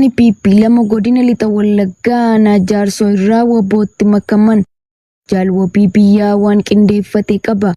Milishoonni PP lama godina lixa Wallaggaa aanaa Jaarsoo irraa WBO'tti makaman. Jaalwabii biyyaa waan qindeeffate qaba.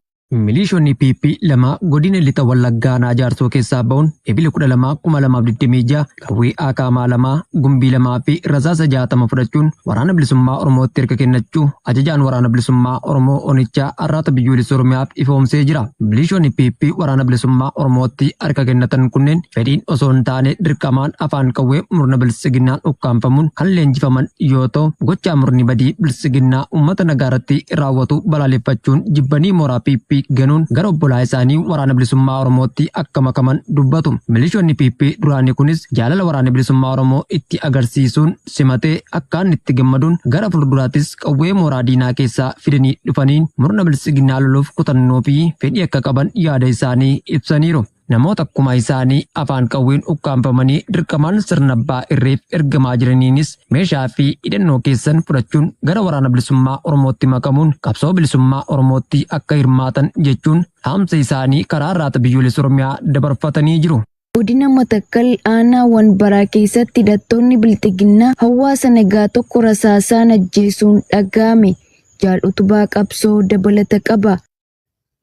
Milishoonni PP lama godina lixa Wallaggaa aanaa Jaarsoo keessaa ba'uun ebila 12/2026 qawwee AK lama gumbii lamaa fi rasaasa 60 fudhachuun waraana bilisummaa Oromootti erga kennachuu ajajaan waraana bilisummaa Oromoo Onichaa Arraata Biyyoolessa Oromiyaaf ifoomsee jira. Milishoonni PP waraana bilisummaa Oromootti harka kennatan kunneen fedhiin osoo hin taane dirqamaan afaan qawwee murna bilisiginnaan ukkaanfamuun kan leenjifaman yoo ta'u gochaa murni badii bilisiginnaa uummata nagaarratti raawwatu balaaleffachuun jibbanii mooraa PP ganuun gara obbolaa isaanii waraana bilisummaa Oromootti akka makaman dubbatu. Milishoonni PP duraanii kunis jaalala waraana bilisummaa Oromoo itti agarsiisuun simatee akkaan itti gammaduun gara fuulduraattis qawwee mooraa diinaa keessaa fidanii dhufaniin murna bilisiginnaa loluuf kutannoo fi fedhii akka qaban yaada isaanii ibsaniiru. Namoota akkuma isaanii afaan qawween ukkaanfamanii dirqamaan sirna abbaa irreef ergamaa jiraniinis meeshaa fi hidhannoo keessan fudhachuun gara waraana bilisummaa Oromootti makamuun qabsoo bilisummaa Oromootti akka hirmaatan jechuun dhaamsa isaanii karaa Arraata Biyyoolessa Oromiyaa dabarfatanii jiru. Godina Matakkal aanaa Wanbaraa keessatti hidhattoonni bilxiginnaa hawaasa nagaa tokko rasaasaan ajjeesuun dhaga'ame. Jaal Utubaa qabsoo dabalata qaba.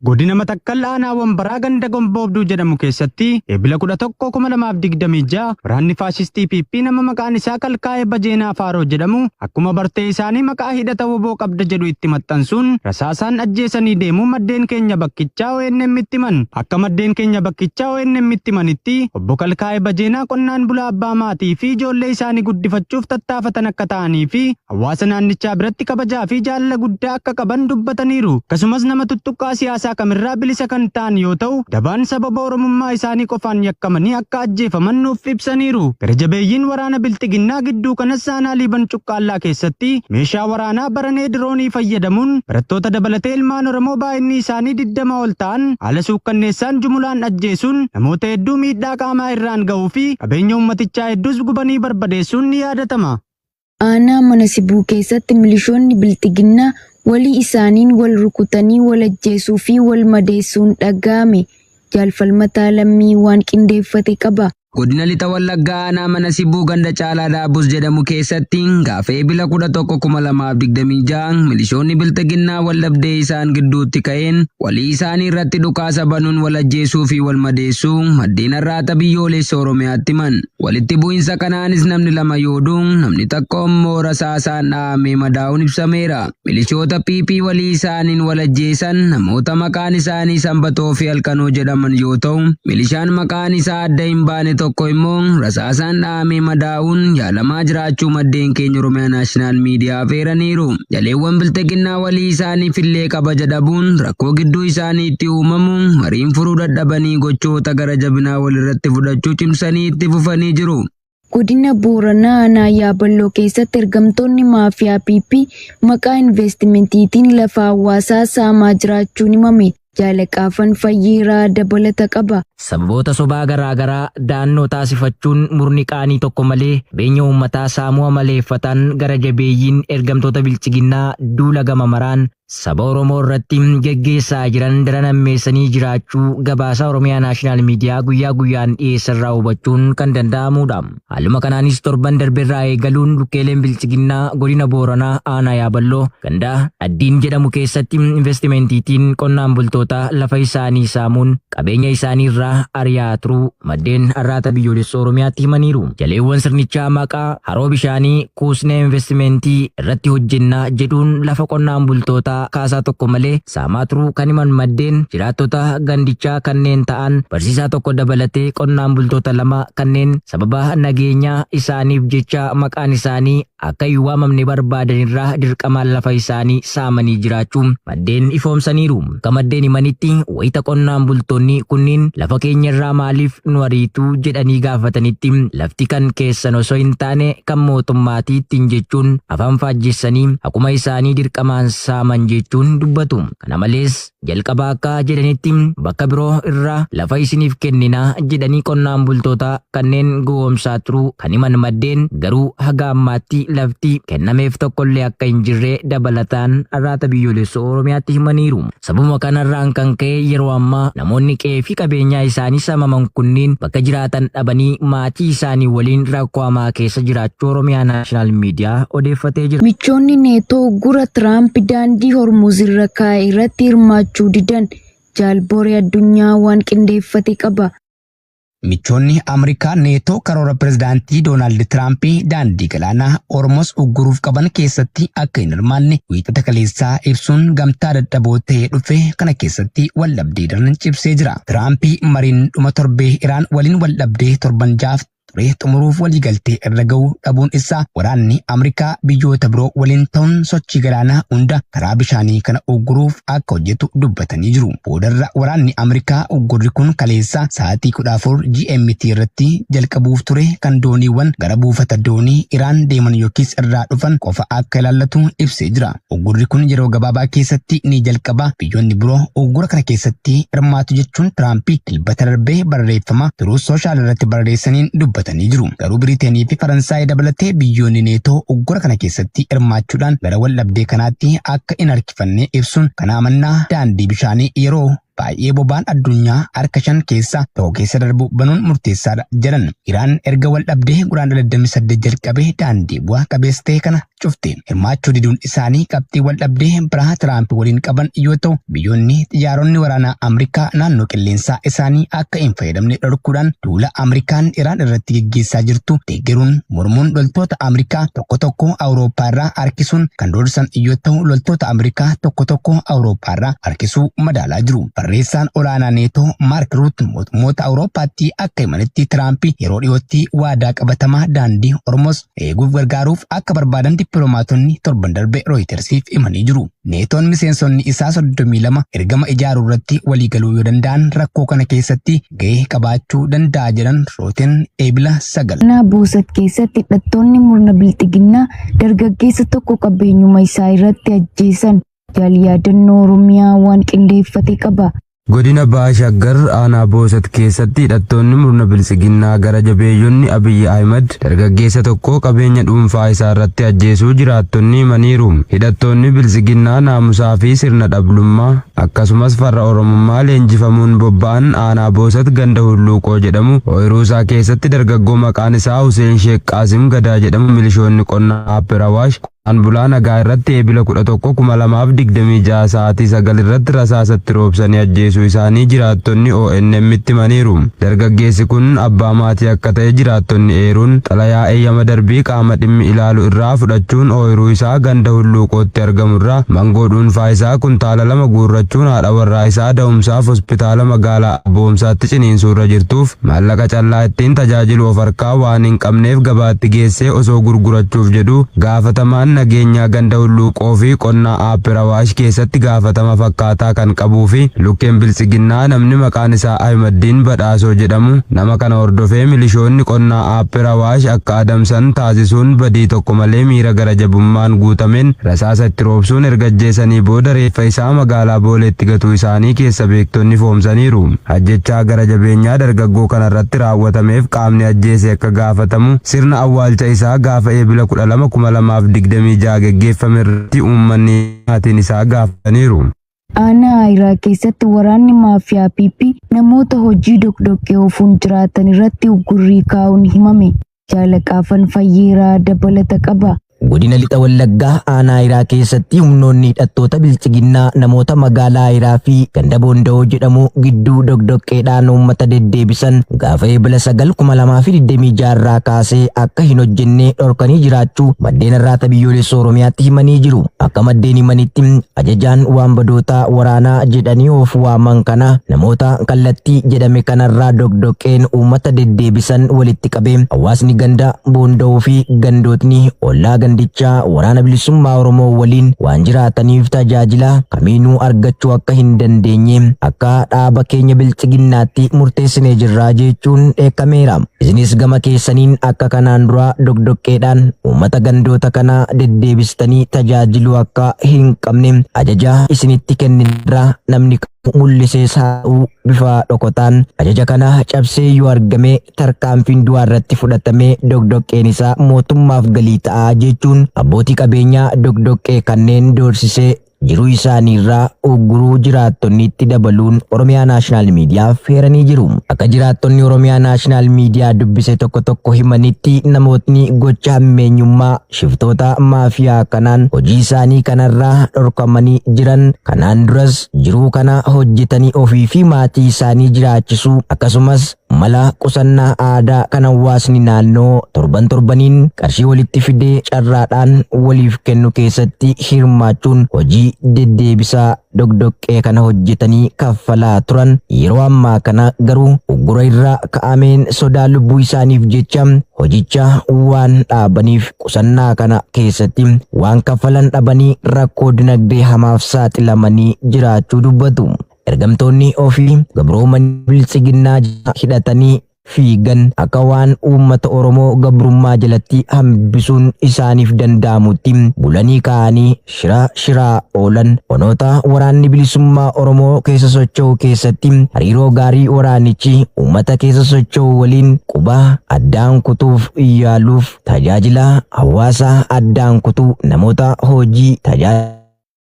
Godina Matakkal aanaa Wanbaraa ganda Gomboobduu jedhamu keessatti ebila 11/2026 waraanni faashistii PP nama maqaan isaa Kalkaa'ee Bajeenaa Faaroo jedhamu akkuma bartee isaanii maqaa hidhata WBO qabda jedhu itti maxxansuun rasaasaan ajjeesanii deemuu maddeen keenya bakkichaa ONM itti himan. Akka maddeen keenya bakkichaa ONM itti himanitti obbo Kalkaa'ee Bajeenaa qonnaan bulaa abbaa maatii fi ijoollee isaanii guddifachuuf tattaafatan akka ta'anii fi hawaasa naannichaa biratti kabajaa fi jaalala guddaa akka qaban dubbataniiru. Akkasumas nama tuttuqqaa siyaasaa kamirraa bilisa kan ta'an yoo ta'u dabaan sababa oromummaa isaanii qofaan yakkamanii akka ajjeefaman nuuf ibsaniiru. Gara jabeeyyiin waraana bilxiginnaa gidduu kanas aanaa Liiban Cuqqaallaa keessatti meeshaa waraanaa baranee diroonii fayyadamuun barattoota dabalatee ilmaan Oromoo baay'inni isaanii 20 ol ta'an haala suukkanneessaan jumulaan ajjeesuun namoota hedduu miidhaa qaamaa irraan ga'uu fi qabeenya uummatichaa hedduus gubanii barbadeessuun ni yaadatama. Aanaa Mana Sibuu keessatti milishoonni bilxiginnaa walii isaaniin wal rukutanii wal ajjeesuu fi wal madeessuun dhaga'ame. Jaalfalmataa Lammii waan qindeeffate qaba. Godina lixa Wallaggaa aanaa Mana Sibuu ganda Caalaa Daabus jedhamu keessatti gaafa ebila 11/2026 milishoonni bilxiginnaa wal dhabdee isaan gidduutti ka'een walii isaanii irratti dhukaasa banuun wal ajjeesuu fi wal madeessuu maddeen Arraata Biyyoolessa Oromiyaatti himan. Walitti bu'insa kanaanis namni 2 yoo du'u namni tokko immoo rasaasaan dhahamee madaa'uun ibsameera. Milishoota PP walii isaaniin wal ajjeesan namoota maqaan isaanii Sanbatoo fi Halkanoo jedhaman yoo ta'u milishaan maqaan isaa adda hin baane tokko immoo rasaasaan dhahamee madaa'uun yaalamaa jiraachuu maddeen keenya Oromiyaa Naashinaal Miidiyaa feeraniiru. Jaleewwan bilxiginnaa walii isaaniif illee kabaja dhabuun rakkoo gidduu isaaniitti uumamu mariin furuu dadhabanii gochoota gara jabinaa walirratti fudhachuu cimsanii itti fufanii jiru. Godina Booranaa aanaa Yaaballoo keessatti ergamtoonni maafiyaa PP maqaa investimentiitiin lafa hawaasaa saamaa jiraachuun himame. Jaalaqaafan Fayyeeraa dabalata qaba. Sababoota sobaa garaagaraa daannoo taasifachuun murni qaanii tokko malee beenya uummataa saamuu maleeffatan gara jabeeyyiin ergamtoota bilchiginnaa duula gama maraan saba Oromoo irratti geggeessaa jiran daran ammeessanii jiraachuu gabaasa Oromiyaa Naashinaal Miidiyaa guyyaa guyyaan dhiyeessarraa hubachuun kan danda'amudha. Haaluma kanaanis torban darbeerraa eegaluun lukkeeleen bilchiginnaa godina Booranaa aanaa Yaaballoo ganda Addiin jedhamu keessatti investimentiitiin qonnaan bultoota lafa isaanii saamuun qabeenya isaanii irraa ari'aa turuu maddeen Arraata Biyyoolessa Oromiyaatti himaniiru. Jaleewwan sirnichaa maqaa haroo bishaanii kuusnee investimentii irratti hojjennaa jedhuun lafa qonnaan bultoota kaasaa tokko malee saamaa turuu kan himan maddeen jiraattota gandichaa kanneen ta'an barsiisaa tokko dabalatee qonnaan bultoota 2 kanneen sababa nageenyaa isaaniif jecha maqaan isaanii akka hin waamamne barbaadanirraa dirqamaan lafa isaanii saamanii jiraachuu maddeen ifoomsaniiru. Akka maddeen himanitti wayita qonnaan bultoonni kunniin lafa keenya irraa maaliif nu ariitu jedhanii gaafatanitti lafti kan keessan osoo hin taane kan mootummaati ittiin jechuun afaan faajjessanii akkuma isaanii dirqamaan saaman jechuun dubbatu. Kana malees jalqaba akka jedhanitti bakka biroo irraa lafa isiniif kenninaa jedhanii qonnaan bultoota kanneen gowwoomsaa turuu kan himan maddeen garuu haga ammaatti lafti kennameef tokkollee akka hin jirre dabalataan arraata biyyoolessa Oromiyaatti himaniiru. Sababa kanarraan kan ka'e yeroo ammaa namoonni qe'ee fi qabeenyaa isaanii saamaman kunniin bakka jiraatan dhabanii maatii isaanii waliin rakkoo hamaa keessa jiraachuu Oromiyaa Naashinaal Miidiyaa odeeffatee jira. Michoonni neetoo gura Tiraamp daandii Hormuz irra kaa'e irratti hirmaachuu didan jaalboree addunyaa waan qindeeffate qaba. Michoonni Ameerikaa neetoo karoora pirezidaantii Doonaald Tiraamp daandii galaanaa Hormuz ugguruuf qaban keessatti akka hin hirmaanne wiixata kaleessaa ibsuun gamtaa dadhaboo ta'ee dhufe kana keessatti waldhabdee daran cibsee jira. Tiraamp mariin dhuma torbee Iraan waliin waldhabdee torban jaaf xumuruuf waliigaltee irra ga'uu dhabuun isaa waraanni Ameerikaa biyyoota biroo waliin ta'uun sochii galaanaa hunda karaa bishaanii kana ugguruuf akka hojjetu dubbatanii jiru. Boodarra waraanni Ameerikaa uggurri kun kaleessa sa'aatii 14 GMT irratti jalqabuuf ture kan dooniiwwan gara buufata doonii Iraan deeman yookiis irraa dhufan qofa akka ilaallatu ibsee jira. Uggurri kun yeroo gabaabaa keessatti ni jalqaba. Biyyoonni biroo uggura kana keessatti hirmaatu jechuun Tiraamp dilbata darbee barreeffama turuu sooshaal irratti barreessaniin dubbatan. Garuu Biriiteenii fi Faransaay dabalatee biyyoonni neetoo uggura kana keessatti hirmaachuudhaan gara waldhabdee kanaatti akka hin harkifanne ibsuun kana amannaa daandii bishaanii yeroo baay'ee boba'aan addunyaa harka 5 keessa tokko keessa darbu banuun murteessaadha jedhan. Iraan erga waldhabdee guraandhala 28 jalqabee daandii bu'aa qabeessa ta'e kana cufte. Hirmaachuu diduun isaanii qabxii waldhabdee biraa Tiraamp waliin qaban yoo ta'u biyyoonni xiyyaaronni waraanaa Ameerikaa naannoo qilleensaa isaanii akka hin fayyadamne dhorkuudhaan duula Ameerikaan Iraan irratti geggeessaa jirtu deeggaruun mormuun loltoota Ameerikaa tokko Awurooppaa irraa harkisuun kan doorsan yoo ta'u loltoota Ameerikaa tokko Awurooppaa irraa harkisuu madaalaa jiru. Barreessaan olaanaa neetoo Maark Ruut mootummoota Awurooppaatti akka himanitti Tiraamp yeroo dhiyootti waadaa qabatamaa daandii Hormuz eeguuf gargaaruuf akka barbaadan dippiloomaatonni torban darbe Rooyitersiif himanii jiru. Neetoon miseensonni isaa 32 ergama ijaaruu irratti waliigaluu yoo danda'an rakkoo kana keessatti gahee qabaachuu danda'a jedhan Rooten eebila 9. Boosat keessatti hidhattoonni murna bilxiginnaa dargaggeessa tokko qabeenyuma isaa irratti ajjeesan. Yaadannoo Oromiyaa waan qindeeffate qaba. Godina Baashaggar aanaa Boosat keessatti hidhattoonni murna bilisiginnaa gara jabeeyyonni Abiyyi Ahimad dargaggeessa tokko qabeenya dhuunfaa isaa irratti ajjeesuu jiraattonni himaniiru. Hidhattoonni bilisiginnaa naamusaa fi sirna dhablummaa akkasumas farra Oromummaa leenjifamuun bobba'an aanaa Boosat ganda Hulluuqoo jedhamu ooyiruu isaa keessatti dargaggoo maqaan isaa Huseen Sheek Qaasim Gadaa jedhamu milishoonni qonnaa Aappiraawaash Anbulaa nagaa irratti eebila 11/2026 sa'aatii 9 irratti rasaasatti roobsanii ajjeesuu isaanii jiraattonni ONM itti himaniiru. Dargaggeessi kun abbaa maatii akka ta'e jiraattonni eeruun xalayaa eeyyama darbii qaama dhimmi ilaalu irraa fudhachuun ooyiruu isaa ganda Hulluuqootti argamu irraa mangoo dhuunfaa isaa kuntaala 2 guurrachuun haadha warraa isaa da'umsaaf hospitaala magaalaa Boomsaatti ciniinsuu irra jirtuuf maallaqa callaa ittiin tajaajilu of harkaa waan hin qabneef gabaatti geessee osoo gurgurachuuf jedhu gaafatamaan nageenyaa ganda Hulluuqoo fi qonnaa Aappiraawaash keessatti gaafatama fakkaataa kan qabuu fi lukkeen bilisiginnaa namni maqaan isaa Ahimadiin Badhaasoo jedhamu nama kana hordofee milishoonni qonnaa Aappiraawaash akka adamsan taasisuun badii tokko malee miira gara jabummaan guutameen rasaasa itti roobsuun erga ajjeesanii booda reeffa isaa magaalaa Booleetti gatuu isaanii keessa beektonni foomsaniiru. Ajjechaa gara jabeenyaa dargaggoo kanarratti raawwatameef qaamni ajjeese akka gaafatamu sirna awwaalcha isaa gaafa eebila 12/2020 geggeeffame irratti uummanni maatiin isaa gaafataniiru. Aanaa Ayiraa keessatti waraanni maafiyaa PP namoota hojii dhokkodhokkee oofuun jiraatan irratti uggurrii kaa'uun himame. Jaalaqaafan Fayyeeraa dabalata qaba. Godina Lixa Wallaggaa aanaa Ayiraa keessatti humnoonni hidhattoota bilchiginnaa namoota magaalaa Ayiraa fi ganda Boonda'oo jedhamu gidduu dhokkodhokkeedhaan uummata deddeebisan gaafa eebila 9/2026 irraa kaasee akka hin hojjenne dhorkanii jiraachuu maddeen irraata biyyoolessa Oromiyaatti himanii jiru. Akka maddeen himanitti ajajaan waanbadoota waraanaa jedhanii of waaman kana namoota kallattii jedhame kanarraa dhokkodhokkeen uummata deddeebisan walitti qabee hawaasni ganda Boonda'oo fi gandootni ollaa gandichaa waraana bilisummaa Oromoo waliin waan jiraataniif tajaajila kamiinuu argachuu akka hin dandeenye akka dhaaba keenya bilchiginnaatti murteessinee jirraa jechuun dheekkameera. Isinis gama keessaniin akka kanaan dura dhokkodhokkeedhaan uummata gandoota kana deddeebistanii tajaajiluu akka hin qabne ajajaa isinitti kenninirraa namni mul'isees haa'u bifa dhokotaan ajaja kana cabsee yoo argame tarkaanfiin du'aa irratti fudhatamee dogdoqqeen isaa mootummaaf galii ta'a jechuun abbootii qabeenyaa dogdoqqee kanneen doorsisee jiruu isaanii irraa ugguruu jiraattonni itti dabaluun Oromiyaa Naashinaal Miidiyaaf heeranii jiru. Akka jiraattonni Oromiyaa Naashinaal Miidiyaa dubbise tokko himanitti namootni gocha hammeenyummaa shiftoota maafiyaa kanaan hojii isaanii kanarraa dhorkamanii jiran kanaan duras jiruu kana hojjetanii ofii fi maatii isaanii jiraachisuu akkasumas mala qusannaa aadaa kan hawaasni naannoo torbaniin qarshii walitti fidee carraadhaan waliif kennu keessatti hirmaachuun hojii deddeebisaa dogdoqqee kana hojjetanii kaffalaa turan yeroo ammaa kana garuu uggura irraa ka'ameen sodaa lubbuu isaaniif jecha hojicha waan dhaabaniif qusannaa kana keessatti waan kaffalan dhabanii rakkoo dinagdee hamaaf saaxilamanii jiraachuu dubbatu. Ergamtoonni ofii gabroomanii bilchiginnaa hidhatanii fiigan akka waan uummata Oromoo gabrummaa jalatti hambisuun isaaniif danda'amutti bulanii ka'anii shiraa oolan honoota waraanni bilisummaa Oromoo keessa socho'u keessatti hariiroo gaarii waraanichi uummata keessa socho'u waliin quba addaan kutuuf yaaluuf tajaajila hawaasaa addaan kutuu namoota hojii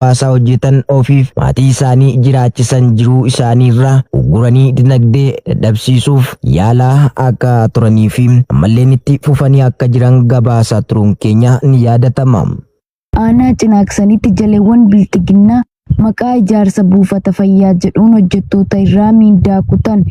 hawaasaa hojjetan ofiif maatii isaanii jiraachisan jiruu isaaniirraa ugguranii dinagdee dadhabsiisuuf yaalaa akka turanii fi ammallee itti fufanii akka jiran gabaasaa turuun keenya ni yaadatama. Aanaa Cinaaksanitti jaleewwan biltiginnaa maqaa ijaarsa buufata fayyaa jedhuun hojjettoota irraa miindaa kutan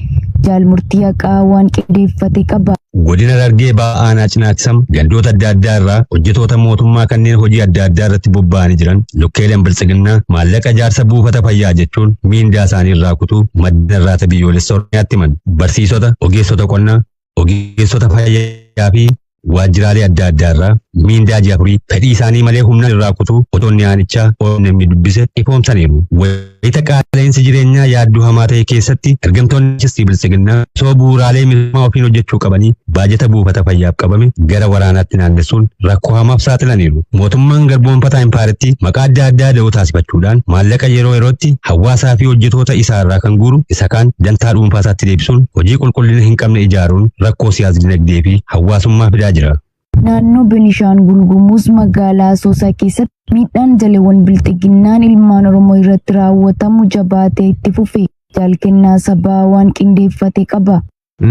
jaalmurtii haqaa waan qindeeffate qaba. Godina Harargee Bahaa Aanaa Cinaaksam gandoota adda addaa irraa hojjettoota mootummaa kanneen hojii adda addaa irratti bobba'anii jiran lukkeeleen bilchiginnaa maallaqa ijaarsa buufata fayyaa jechuun miindaa isaanii irraa kutuu madda irraata biyyoolessa Oromiyaatti himan. Barsiisota, ogeessota qonnaa, ogeessota fayyaa fi waajjiraalee adda addaa irraa miindaa jaafurii fedhii isaanii malee humna irraa kutuu otonni aanichaa namni dubbise ifoomsaniiru. Wayita qaala'insi jireenyaa yaaddoo hamaa ta'e keessatti ergamtoonni bilchiginnaa osoo bu'uuraalee misoomaa ofiin hojjechuu qabanii baajata buufata fayyaaf qabame gara waraanaatti naannessuun rakkoo hamaaf saaxilaniiru. Mootummaan garboonfataa impaaritti maqaa adda addaa da'oo taasifachuudhaan maallaqa yeroo yerootti hawaasaa fi hojjetoota isaa irraa kan guuru isa kaan dantaa dhuunfaa isaatti deebisuun hojii qulqullina hin qabne ijaaruun rakkoo siyaas-dinagdee fi hawaasummaa fidaa jira. Naannoo Beenishaangul Gumuz magaalaa Asoosaa keessatti miidhaan jaleewwan biltiginnaan ilmaan Oromoo irratti raawwatamu jabaatee itti fufe jaalkennaa sabaa waan qindeeffate qaba.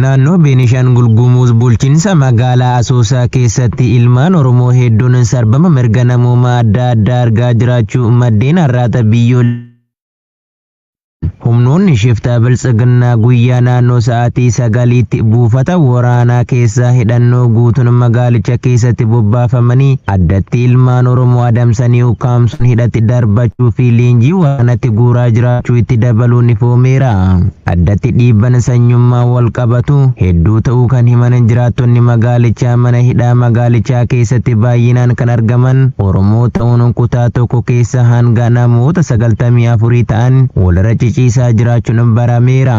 Naannoo Beenishaangul Gumuz bulchiinsa magaalaa Asoosaa keessatti ilmaan Oromoo hedduun sarbama mirga namoomaa adda addaa argaa jiraachuu maddeen har'aata biyyoolessaa humnoonni shiftaa bilchiginnaa guyyaa naannoo sa'aatii 9tti buufata waraanaa keessa hidhannoo guutuun magaalicha keessatti bobbaafamanii addatti ilmaan Oromoo adamsanii ukkaamsuun hidhatti darbachuu fi leenjii waraanatti guuraa jiraachuu itti dabaluun ifoomeera. Addatti dhiibban sanyummaa wal qabatu hedduu ta'uu kan himan jiraattonni magaalichaa mana hidhaa magaalichaa keessatti baay'inaan kan argaman Oromoo ta'uun kutaa tokko keessa hanga namoota 94 ta'an walirra ciciisaa jiraachuun barameera.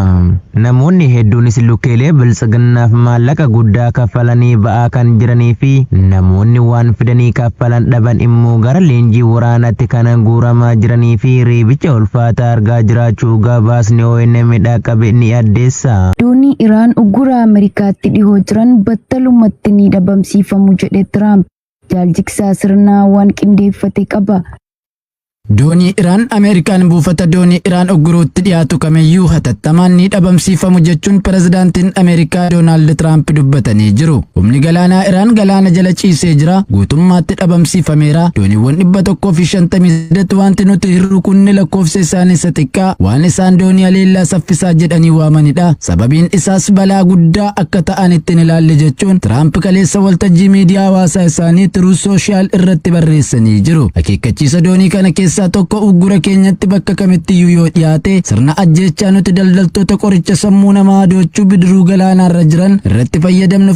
Namoonni hedduunis lukkeelee bilchiginnaaf maallaqa guddaa kaffalanii ba'aa kan jiranii fi namoonni waan fidanii kaffalan dhaban immoo gara leenjii waraanaatti kan guuramaa jiranii fi reebicha ulfaataa argaa jiraachuu gabaasni ONM dhaqqabe ni addeessa. Doonii Iraan uggura Ameerikaatti dhihoo jiran battalumatti ni dhabamsiifamu jedhe Tiraamp jaalchiksaa sirnaa waan qindeeffate qaba. Doonii Iraan Ameerikaan buufata doonii Iraan ugguruutti dhiyaatu kamiyyuu hatattamaan ni dhabamsiifamu jechuun pirezidaantiin Ameerikaa Doonaald Tiraamp dubbatanii jiru. Humni galaanaa Iraan galaana jala ciisee jira guutummaatti dhabamsiifameera. Dooniiwwan 158 wanti nuti hirru kunni lakkoofsa isaanii isa xiqqaa waan isaan doonii aleellaa saffisaa jedhanii waamanidha. Sababiin isaas balaa guddaa akka ta'an ittiin ilaalle jechuun Tiraamp kaleessa waltajjii miidiyaa hawaasaa isaanii Tiruu Sooshaal irratti barreessanii jiru. Akeekkachiisa doonii kana keessa tokko uggura keenyatti bakka kamittiyyuu yoo dhiyaate sirna ajjechaa nuti daldaltoota qoricha sammuu namaa adoochuu bidiruu galaanaarra jiran irratti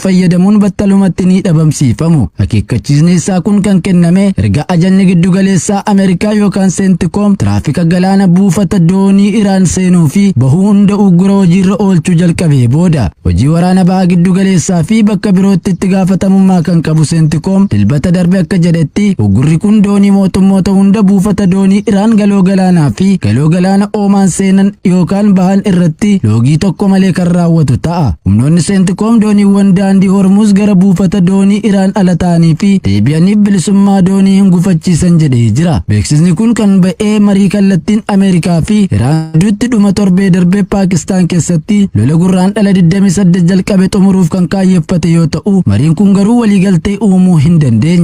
fayyadamuun battalumatti ni dhabamsiifamu. Akeekkachiisni isaa kun kan kenname erga ajanni giddugaleessaa Ameerikaa yookaan seentikoom tiraafika galaana buufata doonii Iraan seenuu fi bahuu hunda uggura hojiirra oolchuu jalqabee booda. Hojii waraana bahaa giddugaleessaa fi bakka birootti itti gaafatamummaa kan qabu seentikoom dilbata darbe akka jedhetti uggurri kun doonii mootummoota hunda buufata doonii Iraan galoo galaanaa fi galoo galaana Oomaan seenan yookaan bahan irratti loogii tokko malee kan raawwatu ta'a. Humnoonni seentikoom dooniiwwan daandii Hormuz gara buufata doonii Iraan ala ta'anii fi deebi'anii bilisummaa doonii hin gufachiisan jedhee jira. Beeksisni kun kan ba'ee marii kallattiin Ameerikaa fi Iraan gidduutti dhuma torbee darbee Paakistaan keessatti lola gurraandhala 28 jalqabe xumuruuf kan kaayyeffate yoo ta'u, mariin kun garuu waliigaltee uumuu hin dandeenye.